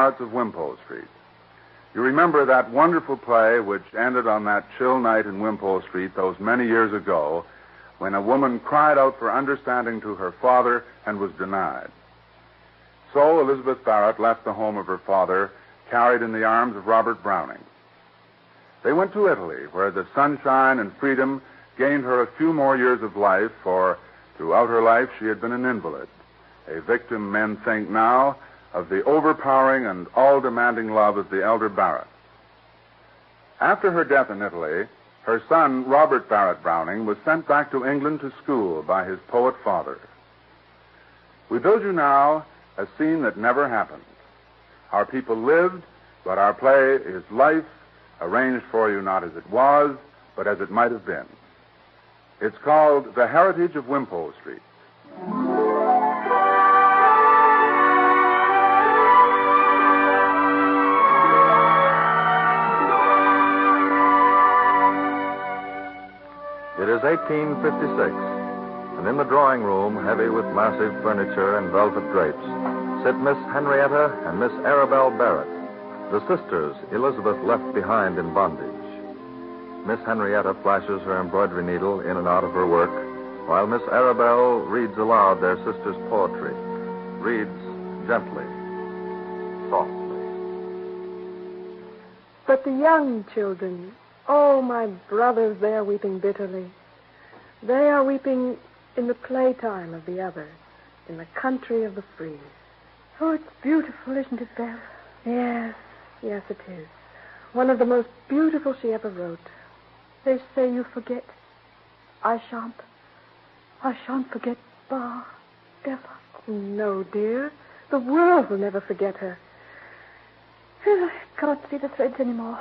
Pirates of Wimpole Street. You remember that wonderful play which ended on that chill night in Wimpole Street those many years ago when a woman cried out for understanding to her father and was denied. So Elizabeth Barrett left the home of her father, carried in the arms of Robert Browning. They went to Italy, where the sunshine and freedom gained her a few more years of life, for throughout her life she had been an invalid, a victim, men think now, of the overpowering and all-demanding love of the elder Barrett. After her death in Italy, her son, Robert Barrett Browning, was sent back to England to school by his poet father. We build you now a scene that never happened. Our people lived, but our play is life, arranged for you not as it was, but as it might have been. It's called The Heritage of Wimpole Street. It is 1856, and in the drawing room, heavy with massive furniture and velvet drapes, sit Miss Henrietta and Miss Arabelle Barrett, the sisters Elizabeth left behind in bondage. Miss Henrietta flashes her embroidery needle in and out of her work, while Miss Arabelle reads aloud their sister's poetry. Reads gently, softly. But the young children, oh, my brothers, they are weeping bitterly. They are weeping in the playtime of the others, in the country of the free. Oh, it's beautiful, isn't it, Belle? Yes, it is. One of the most beautiful she ever wrote. They say you forget. I shan't. I shan't forget Bar, ever. No, dear. The world will never forget her. I can't see the threads anymore.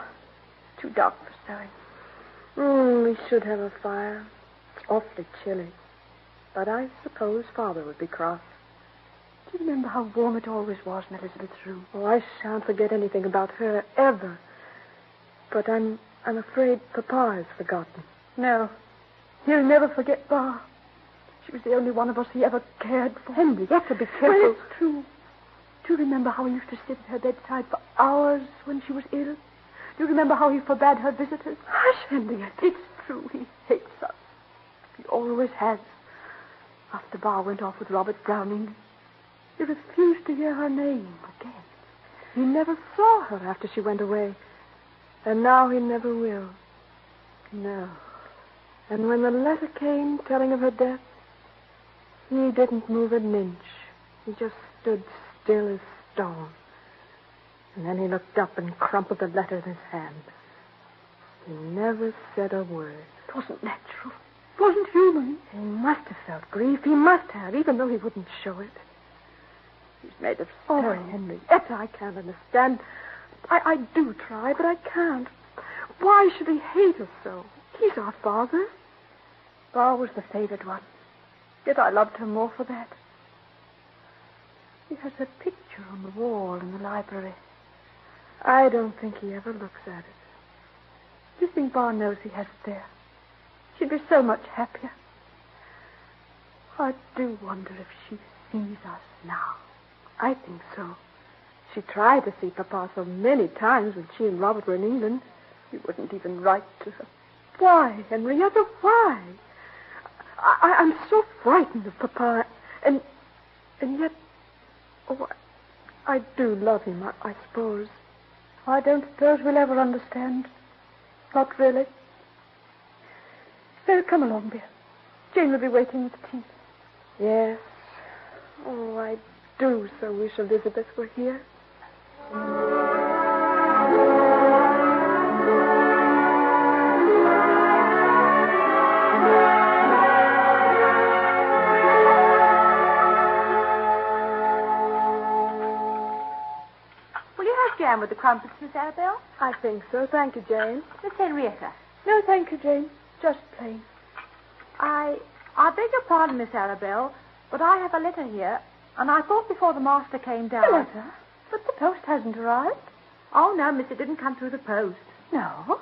Too dark for sewing. We should have a fire. It's awfully chilly. But I suppose Father would be cross. Do you remember how warm it always was in Elizabeth's room? Oh, I shan't forget anything about her, ever. But I'm afraid Papa has forgotten. No. He'll never forget Bar. She was the only one of us he ever cared for. Henry, you have to be careful. Well, it's true. Do you remember how he used to sit at her bedside for hours when she was ill? Do you remember how he forbade her visitors? Hush, Henrietta. It's true. He hates us. He always has. After Bar went off with Robert Browning, he refused to hear her name again. He never saw her after she went away. And now he never will. No. And when the letter came telling of her death, he didn't move an inch. He just stood still as stone. And then he looked up and crumpled the letter in his hand. He never said a word. It wasn't natural. It wasn't human. He must have felt grief. He must have, even though he wouldn't show it. He's made of stone. Oh, Henrietta, I can't understand. I do try, but I can't. Why should he hate us so? He's our father. Bar was the favored one. Yet I loved her more for that. He has her picture on the wall in the library. I don't think he ever looks at it. Do you think Bar knows he has it there? She'd be so much happier. I do wonder if she sees us now. I think so. She tried to see Papa so many times when she and Robert were in England. He wouldn't even write to her. Why, Henrietta, why? I'm so frightened of Papa. And yet, I do love him, I suppose. I don't suppose we'll ever understand. Not really. So come along, dear. Jane will be waiting with tea. Yes. Oh, I do so wish Elizabeth were here. Will you have jam with the crumpets, Miss Arabelle? I think so. Thank you, Jane. Miss Henrietta. No, thank you, Jane. Just plain. I beg your pardon, Miss Arabelle, but I have a letter here, and I thought before the master came down... A letter? But the post hasn't arrived. Oh, no, miss, it didn't come through the post. No?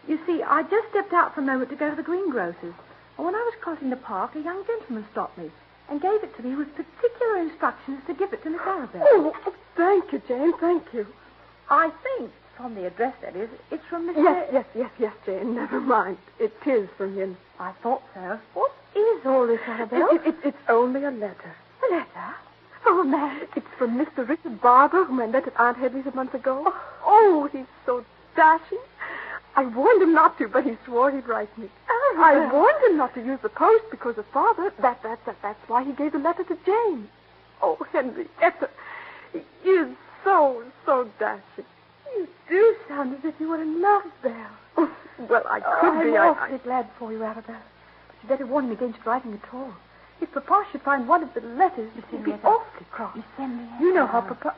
You see, I just stepped out for a moment to go to the greengrocer's, and when I was crossing the park, a young gentleman stopped me. and gave it to me with particular instructions to give it to Miss Arabelle. Oh, thank you, Jane, thank you. I think, from the address, that is, it's from Mr. Yes, Jane, never mind. It is from him. I thought so. What is all this, Arabelle? It's only a letter. A letter? Oh, man. It's from Mr. Richard Barber, whom I met at Aunt Hedley's a month ago. Oh, he's so dashing. I warned him not to, but he swore he'd write me. I warned him not to use the post because of Father. That's why he gave the letter to Jane. Oh, Henrietta, he is so dashing. You do sound as if you were in love, Belle. Well, I could be. I'm awfully glad for you, Arabelle. But you'd better warn him against writing at all. If Papa should find one of the letters, he'd be awfully cross. You know how Papa...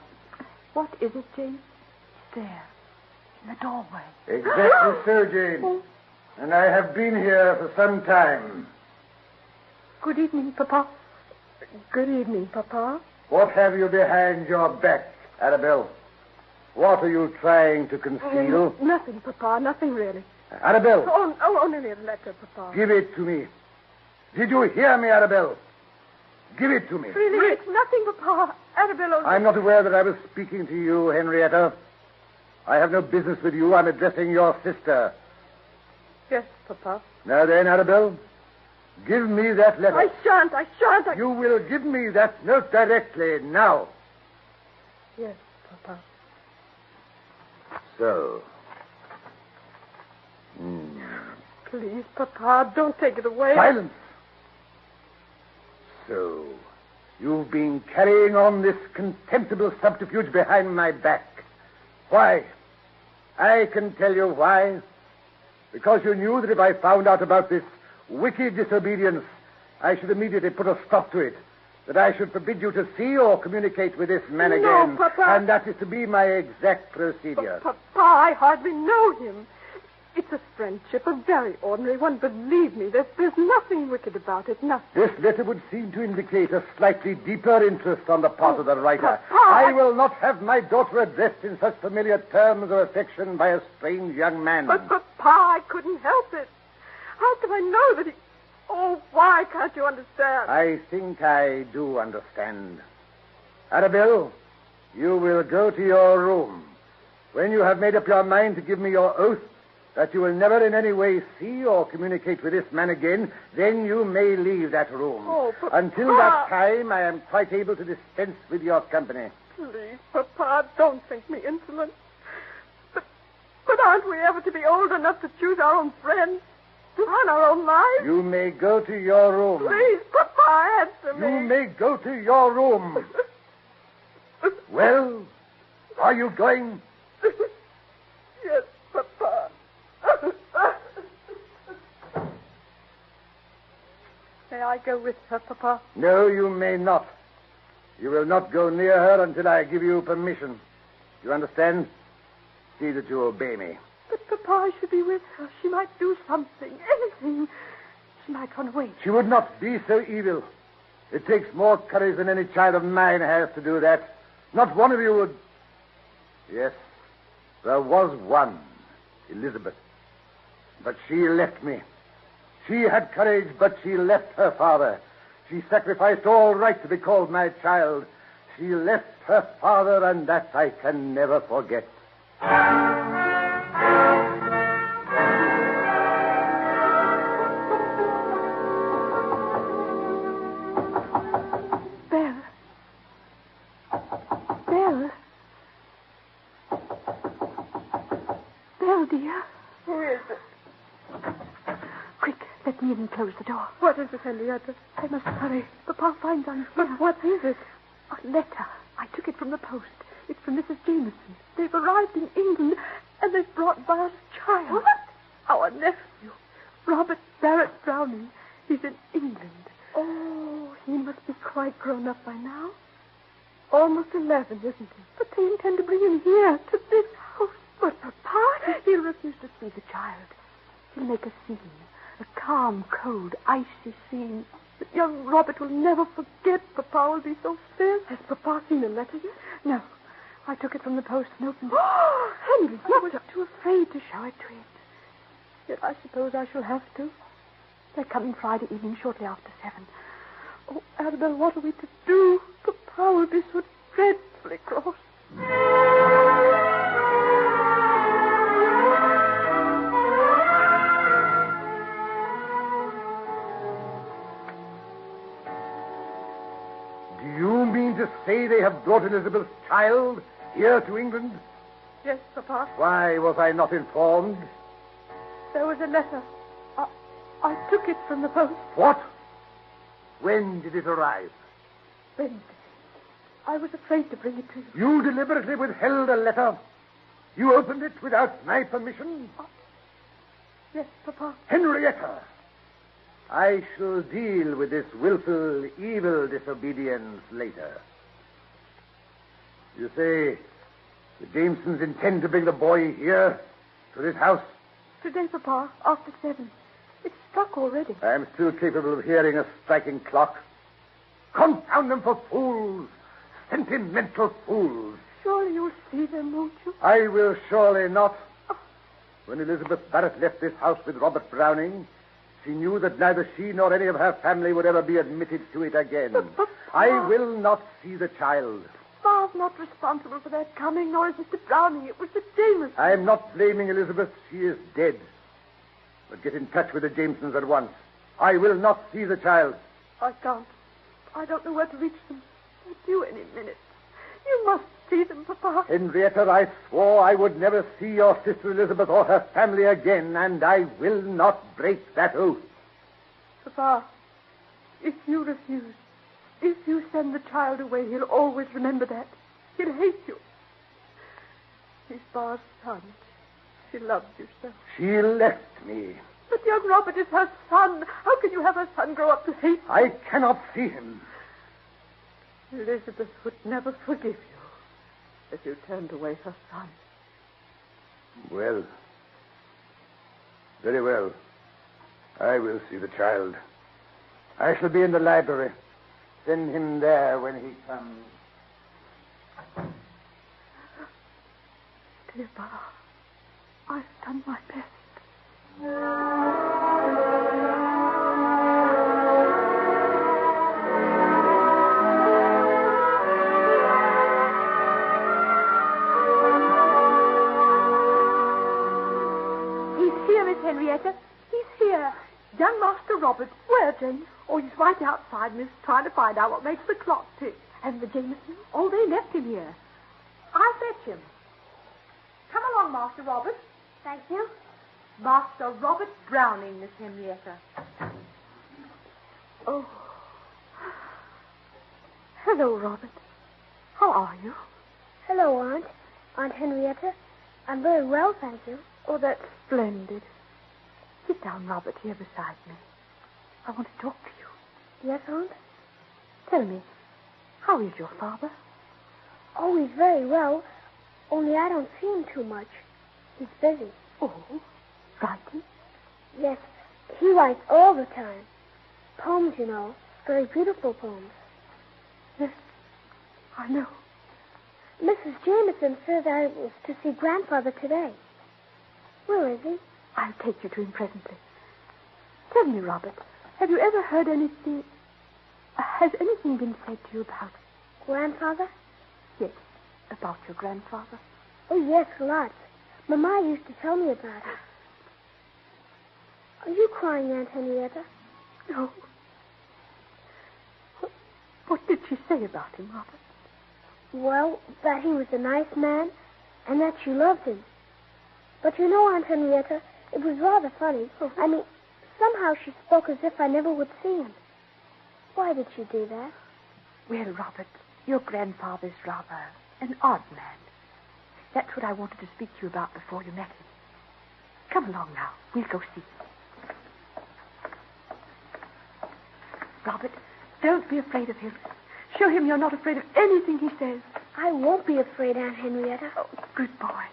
What is it, Jane? It's there, in the doorway. Exactly so, Jane. And I have been here for some time. Good evening, Papa. Good evening, Papa. What have you behind your back, Arabelle? What are you trying to conceal? Nothing, Papa, nothing really. Arabelle. Oh, only a letter, Papa. Give it to me. Did you hear me, Arabelle? Give it to me. Really, it's nothing, Papa. Arabelle. I'm not aware that I was speaking to you, Henrietta. I have no business with you. I'm addressing your sister. Yes, Papa. Now then, Arabelle, give me that letter. I shan't. You will give me that note directly, now. Yes, Papa. So. Please, Papa, don't take it away. Silence. So, you've been carrying on this contemptible subterfuge behind my back. Why? I can tell you why. Because you knew that if I found out about this wicked disobedience, I should immediately put a stop to it. That I should forbid you to see or communicate with this man again. No, Papa. And that is to be my exact procedure. Papa, I hardly know him. It's a friendship, a very ordinary one. Believe me, there's nothing wicked about it, nothing. This letter would seem to indicate a slightly deeper interest on the part of the writer. Papa, I will not have my daughter addressed in such familiar terms of affection by a strange young man. But, Papa, I couldn't help it. How could I know that he... Oh, why can't you understand? I think I do understand. Arabelle, you will go to your room. When you have made up your mind to give me your oath that you will never in any way see or communicate with this man again, then you may leave that room. Oh, Papa. Until that time, I am quite able to dispense with your company. Please, Papa, don't think me insolent. But aren't we ever to be old enough to choose our own friends? To run our own lives? You may go to your room. Please, Papa, answer me. You may go to your room. Well, are you going? Yes, Papa. May I go with her, Papa? No, you may not. You will not go near her until I give you permission. You understand? See that you obey me. But, Papa, I should be with her. She might do something, anything. She might run away. She would not be so evil. It takes more courage than any child of mine has to do that. Not one of you would... Yes, there was one, Elizabeth. But she left me. She had courage, but she left her father. She sacrificed all right to be called my child. She left her father, and that I can never forget. Belle, dear. Who is it? Quick, let me in and close the door. What is it, Henrietta? I must hurry. Papa finds I'm here. But what is it? A letter. I took it from the post. It's from Mrs. Jameson. They've arrived in England, and they've brought Barrett's child. What? Our nephew, Robert Barrett Browning. He's in England. Oh, he must be quite grown up by now. Almost 11, isn't he? But they intend to bring him here, to this house. But, Papa, he'll refuse to see the child. He'll make a scene. A calm, cold, icy scene. But young Robert will never forget. Papa will be so stiff. Has Papa seen the letter yet? No. I took it from the post and opened it. Oh, Henry, I was too afraid to show it to him. Yet I suppose I shall have to. They're coming Friday evening shortly after 7. Oh, Annabelle, what are we to do? Papa will be so dreadfully cross. Do you mean to say they have brought Elizabeth's child here to England? Yes, Papa. Why was I not informed? There was a letter. I took it from the post. What? When did it arrive? Wednesday. I was afraid to bring it to you. You deliberately withheld a letter. You opened it without my permission? Yes, Papa. Henrietta, I shall deal with this willful, evil disobedience later. You say the Jamesons intend to bring the boy here, to this house? Today, Papa, after 7. It's struck already. I am still capable of hearing a striking clock. Confound them for fools! Sentimental fools! Surely you'll see them, won't you? I will surely not. When Elizabeth Barrett left this house with Robert Browning, she knew that neither she nor any of her family would ever be admitted to it again. But I will not see the child. Papa's not responsible for their coming, nor is Mr. Browning. It was the Jamesons. I am not blaming Elizabeth. She is dead. But get in touch with the Jamesons at once. I will not see the child. I can't. I don't know where to reach them. They're due any minute. You must see them, Papa. Henrietta, I swore I would never see your sister Elizabeth or her family again, and I will not break that oath. Papa, if you refuse, if you send the child away, he'll always remember that. He'll hate you. He's Bar's son. She loves you so. She left me. But young Robert is her son. How can you have her son grow up to hate you? I cannot see him. Elizabeth would never forgive you if you turned away her son. Well, very well. I will see the child. I shall be in the library. Send him there when he comes. Dear Bar, I've done my best. Henrietta. He's here. Young Master Robert. Where, Jane? Oh, he's right outside and is trying to find out what makes the clock tick. And the Jamesons? Oh, they left him here. I'll fetch him. Come along, Master Robert. Thank you. Master Robert Browning, Miss Henrietta. Oh. Hello, Robert. How are you? Hello, Aunt. Aunt Henrietta. I'm very well, thank you. Oh, that's splendid. Sit down, Robert, here beside me. I want to talk to you. Yes, Aunt? Tell me, how is your father? Oh, he's very well. Only I don't see him too much. He's busy. Oh, writing? Yes, he writes all the time. Poems, you know. Very beautiful poems. Yes, I know. Mrs. Jameson says I was to see Grandfather today. Where is he? I'll take you to him presently. Tell me, Robert, have you ever heard anything... Has anything been said to you about... Grandfather? Yes, about your grandfather. Oh, yes, lots. Mama used to tell me about it. Are you crying, Aunt Henrietta? No. What did she say about him, Robert? Well, that he was a nice man and that she loved him. But you know, Aunt Henrietta, it was rather funny. I mean, somehow she spoke as if I never would see him. Why did she do that? Well, Robert, your grandfather's rather an odd man. That's what I wanted to speak to you about before you met him. Come along now. We'll go see him. Robert, don't be afraid of him. Show him you're not afraid of anything he says. I won't be afraid, Aunt Henrietta. Oh, good boy.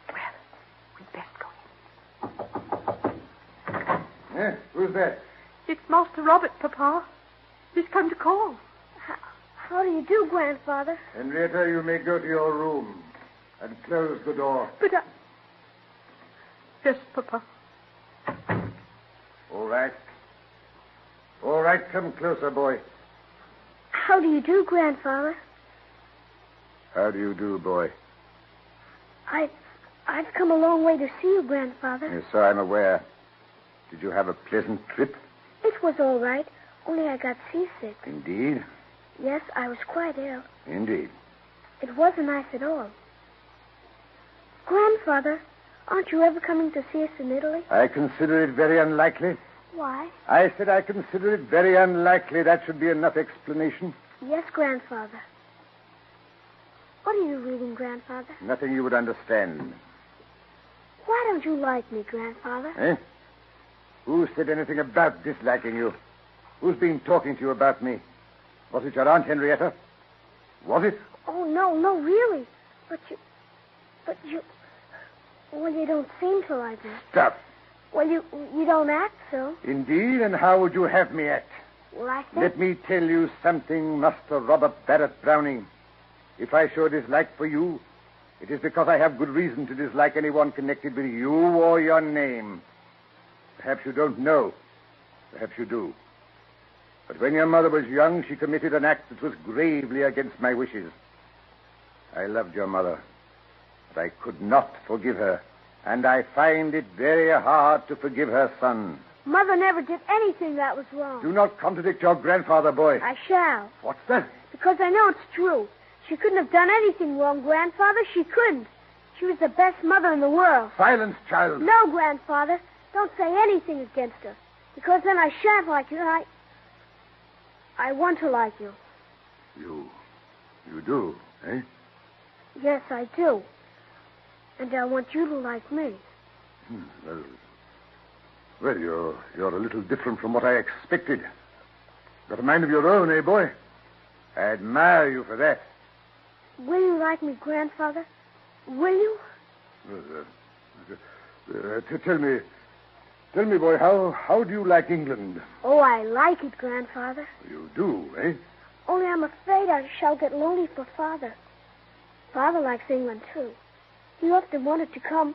Well, we'd best go in. Who's that? It's Master Robert, Papa. He's come to call. How do you do, Grandfather? Henrietta, you may go to your room and close the door. But Yes, Papa. All right. All right, come closer, boy. How do you do, Grandfather? How do you do, boy? I've come a long way to see you, Grandfather. Yes, so I'm aware. Did you have a pleasant trip? It was all right, only I got seasick. Indeed? Yes, I was quite ill. Indeed. It wasn't nice at all. Grandfather, aren't you ever coming to see us in Italy? I consider it very unlikely. Why? I said I consider it very unlikely. That should be enough explanation. Yes, Grandfather. What are you reading, Grandfather? Nothing you would understand. Why don't you like me, Grandfather? Eh? Who said anything about disliking you? Who's been talking to you about me? Was it your Aunt Henrietta? Was it? Oh, no, really. But you... Well, you don't seem to like me. Stop. Well, you don't act so. Indeed, and how would you have me act? Well, I think... Let me tell you something, Master Robert Barrett Browning. If I show dislike for you, it is because I have good reason to dislike anyone connected with you or your name. Perhaps you don't know. Perhaps you do. But when your mother was young, she committed an act that was gravely against my wishes. I loved your mother, but I could not forgive her, and I find it very hard to forgive her son. Mother never did anything that was wrong. Do not contradict your grandfather, boy. I shall. What's that? Because I know it's true. She couldn't have done anything wrong, Grandfather. She couldn't. She was the best mother in the world. Silence, child. No, Grandfather. Don't say anything against her. Because then I shan't like you, and I want to like you. You do, eh? Yes, I do. And I want you to like me. Well, you're a little different from what I expected. Got a mind of your own, eh, boy? I admire you for that. Will you like me, Grandfather? Will you? Tell me, boy, how do you like England? Oh, I like it, Grandfather. You do, eh? Only I'm afraid I shall get lonely for Father. Father likes England, too. He often wanted to come,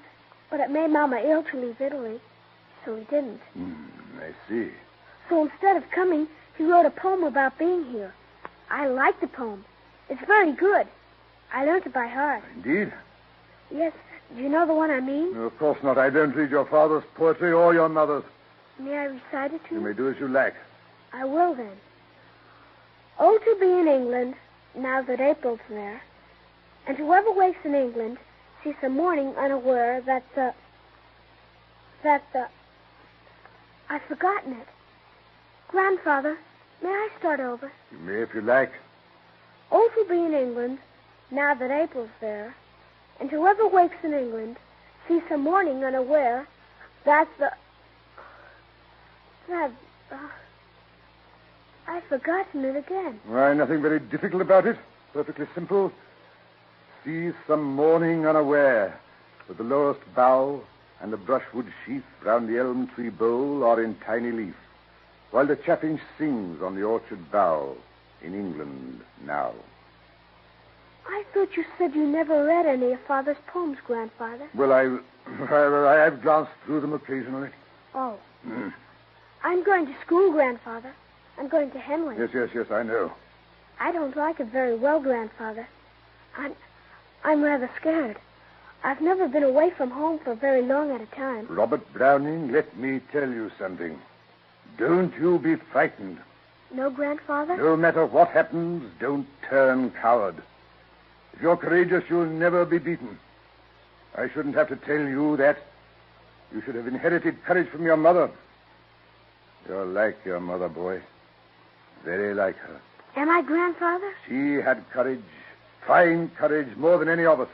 but it made Mama ill to leave Italy, so he didn't. I see. So instead of coming, he wrote a poem about being here. I like the poem. It's very good. I learned it by heart. Indeed? Yes. Do you know the one I mean? No, of course not. I don't read your father's poetry or your mother's. May I recite it to you? You may do as you like. I will, then. Oh, to be in England, now that April's there, and whoever wakes in England sees the morning unaware that I've forgotten it. Grandfather, may I start over? You may if you like. Oh, to be in England, now that April's there, and whoever wakes in England sees the morning unaware that I've forgotten it again. Why, nothing very difficult about it. Perfectly simple. Sees some morning unaware, with the lowest bough and the brushwood sheaf round the elm tree bole are in tiny leaf, while the chaffinch sings on the orchard bough in England now. I thought you said you never read any of Father's poems, Grandfather. Well, I've glanced through them occasionally. Oh. I'm going to school, Grandfather. I'm going to Henley. Yes, I know. I don't like it very well, Grandfather. I'm rather scared. I've never been away from home for very long at a time. Robert Browning, let me tell you something. Don't you be frightened. No, Grandfather? No matter what happens, don't turn coward. If you're courageous, you'll never be beaten. I shouldn't have to tell you that. You should have inherited courage from your mother. You're like your mother, boy. Very like her. Am I, Grandfather? She had courage, fine courage, more than any of us.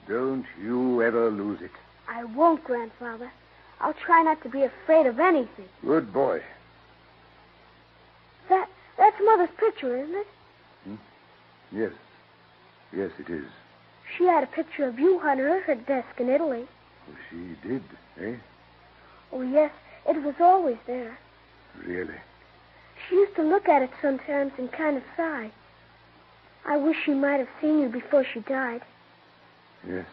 Don't you ever lose it. I won't, Grandfather. I'll try not to be afraid of anything. Good boy. That's Mother's picture, isn't it? Yes. Yes, it is. She had a picture of you on her desk in Italy. Oh, she did, eh? Oh, yes. It was always there. Really? She used to look at it sometimes and kind of sigh. I wish she might have seen you before she died. Yes.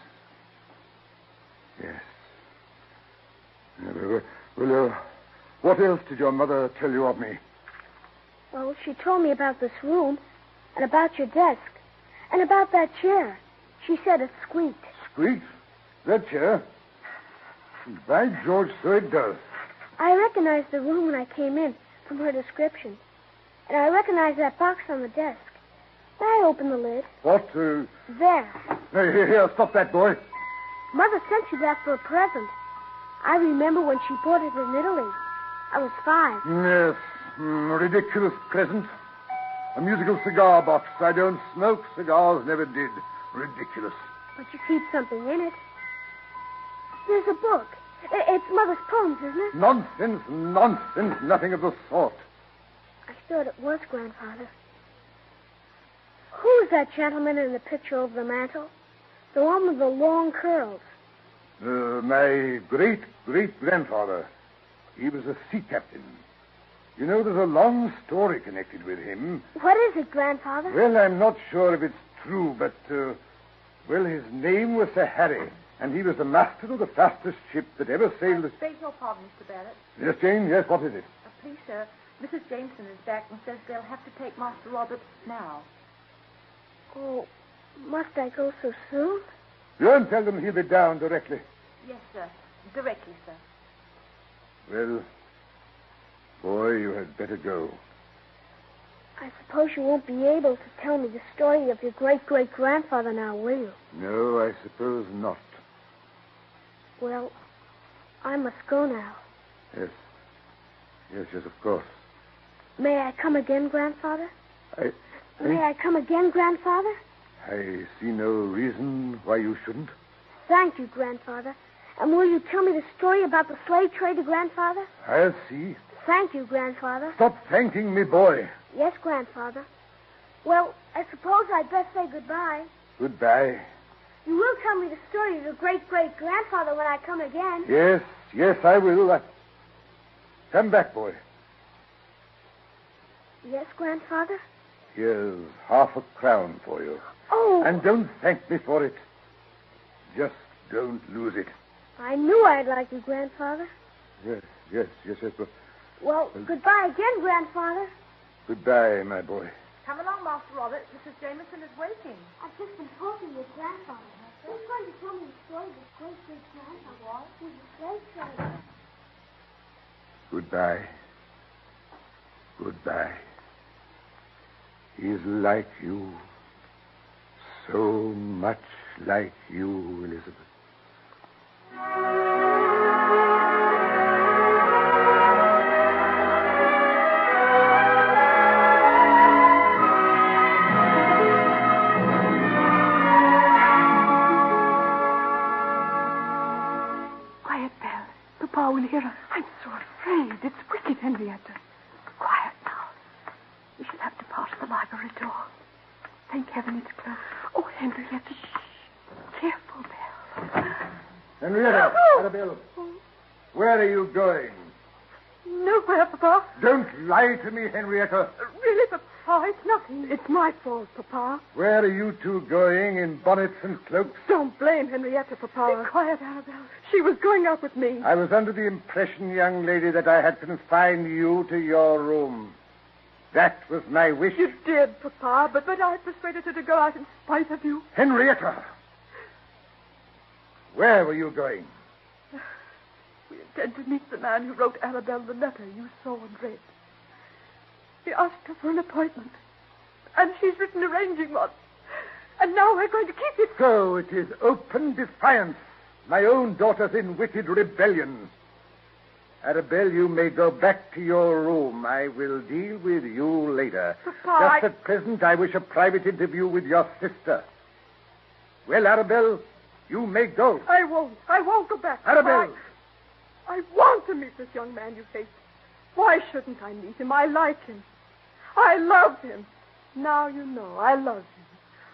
Well, What else did your mother tell you of me? Well, she told me about this room and about your desk and about that chair. She said it squeaked. Squeaks? That chair? By George, so it does. I recognized the room when I came in from her description. And I recognized that box on the desk. May I open the lid? What? There. Here, stop that, boy. Mother sent you that for a present. I remember when she bought it in Italy. I was 5. Yes, ridiculous present. A musical cigar box. I don't smoke cigars, never did. Ridiculous. But you keep something in it. There's a book. It's Mother's poems, isn't it? Nonsense. Nothing of the sort. I thought it was, Grandfather. Who's that gentleman in the picture over the mantel? The one with the long curls. My great-great-grandfather. He was a sea captain. You know, there's a long story connected with him. What is it, Grandfather? Well, I'm not sure if it's true, but, his name was Sir Harry, and he was the master of the fastest ship that ever sailed... I beg your pardon, Mr. Barrett. Yes, Jane? Yes, what is it? Please, sir, Mrs. Jameson is back and says they'll have to take Master Robert now. Oh, must I go so soon? Go and tell them he'll be down directly. Yes, sir. Directly, sir. Well, boy, you had better go. I suppose you won't be able to tell me the story of your great-great-grandfather now, will you? No, I suppose not. Well, I must go now. Yes. Yes, of course. May I come again, Grandfather? May I come again, Grandfather? I see no reason why you shouldn't. Thank you, Grandfather. And will you tell me the story about the slave trader, Grandfather? I'll see. Thank you, Grandfather. Stop thanking me, boy. Yes, Grandfather. Well, I suppose I'd best say goodbye. Goodbye. You will tell me the story of your great-great-grandfather when I come again. Yes, I will. Come back, boy. Yes, Grandfather? Here's £5 for you. Oh! And don't thank me for it. Just don't lose it. I knew I'd like you, Grandfather. Yes. But... Well, goodbye again, Grandfather. Goodbye, my boy. Come along, Master Robert. Mrs. Jameson is waiting. I've just been talking with Grandfather. He's going to tell me the story of his great-great-grandfather who's a slave trader. Goodbye. He's like you. So much like you, Elizabeth. Quiet, Belle. Papa will hear us. I'm so afraid. It's wicked, Henrietta. Quiet now. We shall have to pass the library door. Thank heaven it's closed. Oh, Henrietta, shh. Careful, Belle. Henrietta, Arabelle, where are you going? Nowhere, Papa. Don't lie to me, Henrietta. Really, Papa, it's nothing. It's my fault, Papa. Where are you two going in bonnets and cloaks? Don't blame Henrietta, Papa. Be quiet, Arabelle. She was going out with me. I was under the impression, young lady, that I had confined you to your room. That was my wish. You did, Papa, but I persuaded her to go out in spite of you. Henrietta! Where were you going? We intend to meet the man who wrote Arabelle the letter you saw and read. He asked her for an appointment, and she's written arranging one. And now we're going to keep it. So it is open defiance. My own daughter's in wicked rebellion. Arabelle, you may go back to your room. I will deal with you later. Papa, Just at present, I wish a private interview with your sister. Well, Arabelle, you may go. I won't go back. Arabelle! I want to meet this young man you hate. Why shouldn't I meet him? I like him. I love him. Now you know I love him.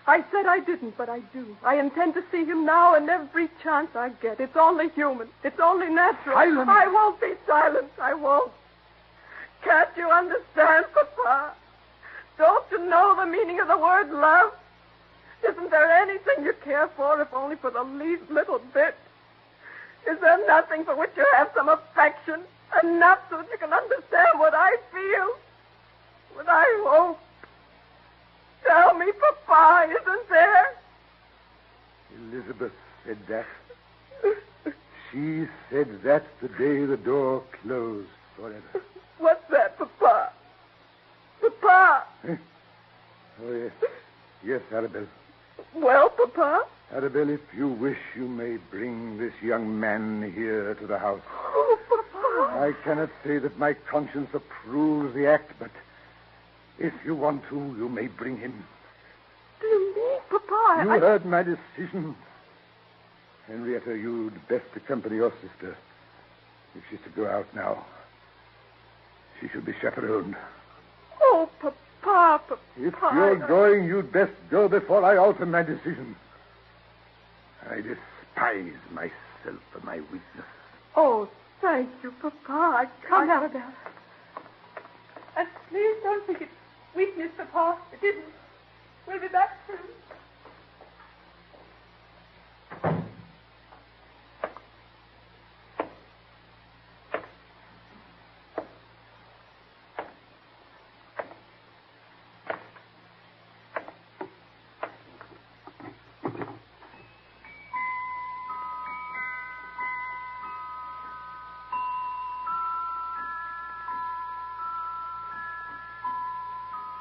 I said I didn't, but I do. I intend to see him now and every chance I get. It's only human. It's only natural. Silence. I won't be silent. I won't. Can't you understand, Papa? Don't you know the meaning of the word love? Isn't there anything you care for, if only for the least little bit? Is there nothing for which you have some affection? Enough so that you can understand what I feel. What I hope. Tell me, Papa, isn't there? Elizabeth said that. She said that the day the door closed forever. What's that, Papa? Papa! Oh, yes. Yes, Arabelle. Well, Papa? Arabelle, if you wish, you may bring this young man here to the house. Oh, Papa! I cannot say that my conscience approves the act, but if you want to, you may bring him. Do you mean, Papa? You heard my decision. Henrietta, you'd best accompany your sister. If she's to go out now, she should be chaperoned. Oh, Papa. If you're going, you'd best go before I alter my decision. I despise myself for my weakness. Oh, thank you, Papa. Come, Arabelle. And please don't think it's weakness, Papa. It isn't. We'll be back soon.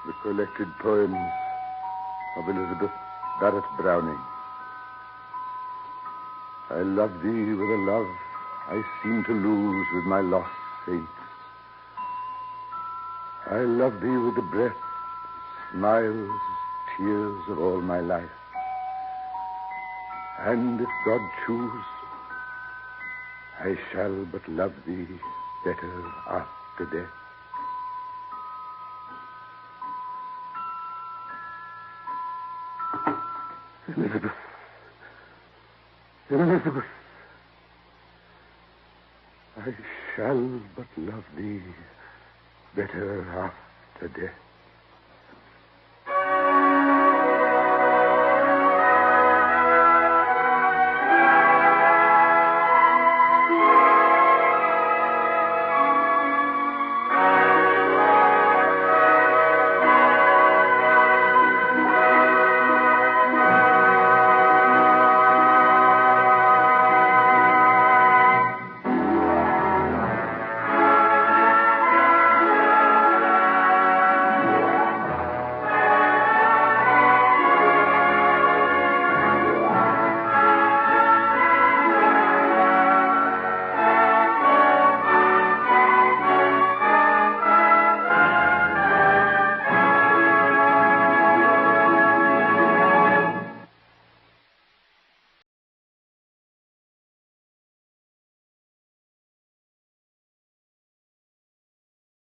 The collected poems of Elizabeth Barrett Browning. I love thee with a love I seem to lose with my lost saints. I love thee with the breath, smiles, tears of all my life. And if God choose, I shall but love thee better after death. Elizabeth. Elizabeth. I shall but love thee better after death.